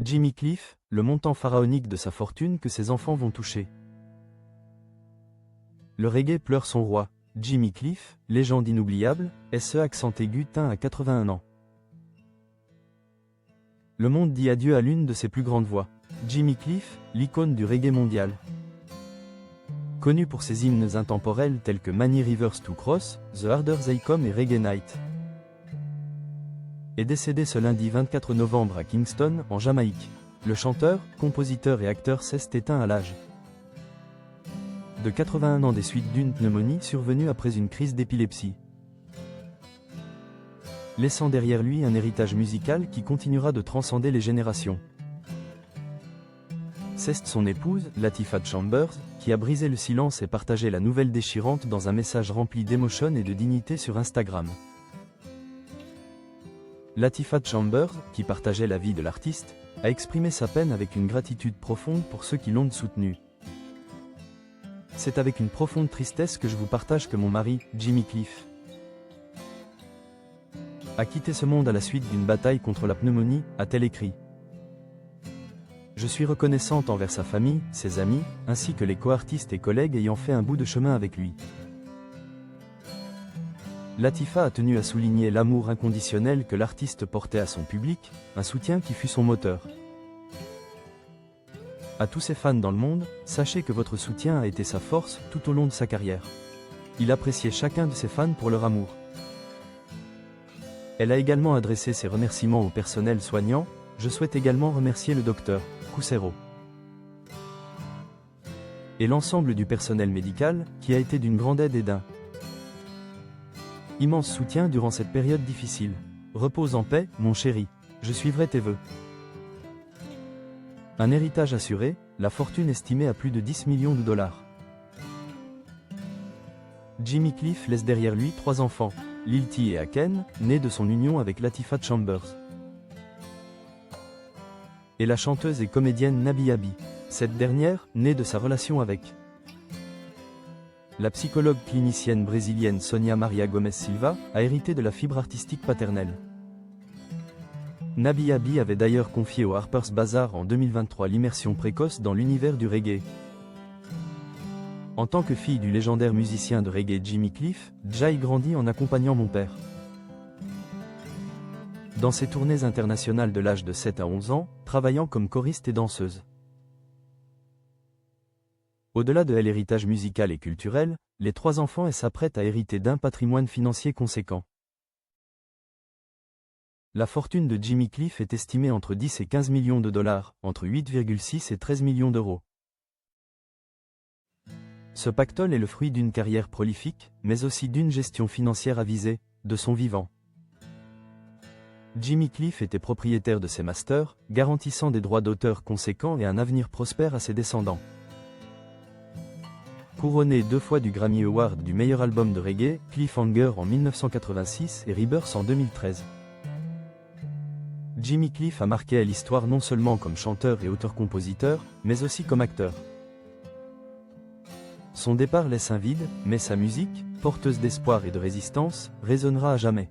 Jimmy Cliff, le montant pharaonique de sa fortune que ses enfants vont toucher. Le reggae pleure son roi. Jimmy Cliff, légende inoubliable, SE accent aigu teint à 81 ans. Le monde dit adieu à l'une de ses plus grandes voix. Jimmy Cliff, l'icône du reggae mondial. Connu pour ses hymnes intemporels tels que Many Rivers to Cross, The Harder They Come et Reggae Night. Est décédé ce lundi 24 novembre à Kingston, en Jamaïque. Le chanteur, compositeur et acteur s'est éteint à l'âge de 81 ans des suites d'une pneumonie survenue après une crise d'épilepsie, laissant derrière lui un héritage musical qui continuera de transcender les générations. C'est son épouse, Latifah Chambers, qui a brisé le silence et partagé la nouvelle déchirante dans un message rempli d'émotion et de dignité sur Instagram. Latifah Chambers, qui partageait la vie de l'artiste, a exprimé sa peine avec une gratitude profonde pour ceux qui l'ont soutenu. C'est avec une profonde tristesse que je vous partage que mon mari, Jimmy Cliff, a quitté ce monde à la suite d'une bataille contre la pneumonie, a-t-elle écrit. Je suis reconnaissante envers sa famille, ses amis, ainsi que les co-artistes et collègues ayant fait un bout de chemin avec lui. Latifah a tenu à souligner l'amour inconditionnel que l'artiste portait à son public, un soutien qui fut son moteur. À tous ses fans dans le monde, sachez que votre soutien a été sa force tout au long de sa carrière. Il appréciait chacun de ses fans pour leur amour. Elle a également adressé ses remerciements au personnel soignant. Je souhaite également remercier le docteur Coussero et l'ensemble du personnel médical, qui a été d'une grande aide et d'un immense soutien durant cette période difficile. Repose en paix, mon chéri. Je suivrai tes vœux. Un héritage assuré, la fortune estimée à plus de 10 millions de dollars. Jimmy Cliff laisse derrière lui 3 enfants, Lil T et Aken, nés de son union avec Latifah Chambers, et la chanteuse et comédienne Nabi Abi. Cette dernière, née de sa relation avec la psychologue clinicienne brésilienne Sonia Maria Gomes Silva, a hérité de la fibre artistique paternelle. Nabi Abi avait d'ailleurs confié au Harper's Bazaar en 2023 l'immersion précoce dans l'univers du reggae. En tant que fille du légendaire musicien de reggae Jimmy Cliff, Jai grandit en accompagnant mon père dans ses tournées internationales de l'âge de 7 à 11 ans, travaillant comme choriste et danseuse. Au-delà de l'héritage musical et culturel, les 3 enfants s'apprêtent à hériter d'un patrimoine financier conséquent. La fortune de Jimmy Cliff est estimée entre 10 et 15 millions de dollars, entre 8,6 et 13 millions d'euros. Ce pactole est le fruit d'une carrière prolifique, mais aussi d'une gestion financière avisée, de son vivant. Jimmy Cliff était propriétaire de ses masters, garantissant des droits d'auteur conséquents et un avenir prospère à ses descendants. Couronné 2 fois du Grammy Award du meilleur album de reggae, Cliffhanger en 1986 et Rebirth en 2013. Jimmy Cliff a marqué l'histoire non seulement comme chanteur et auteur-compositeur, mais aussi comme acteur. Son départ laisse un vide, mais sa musique, porteuse d'espoir et de résistance, résonnera à jamais.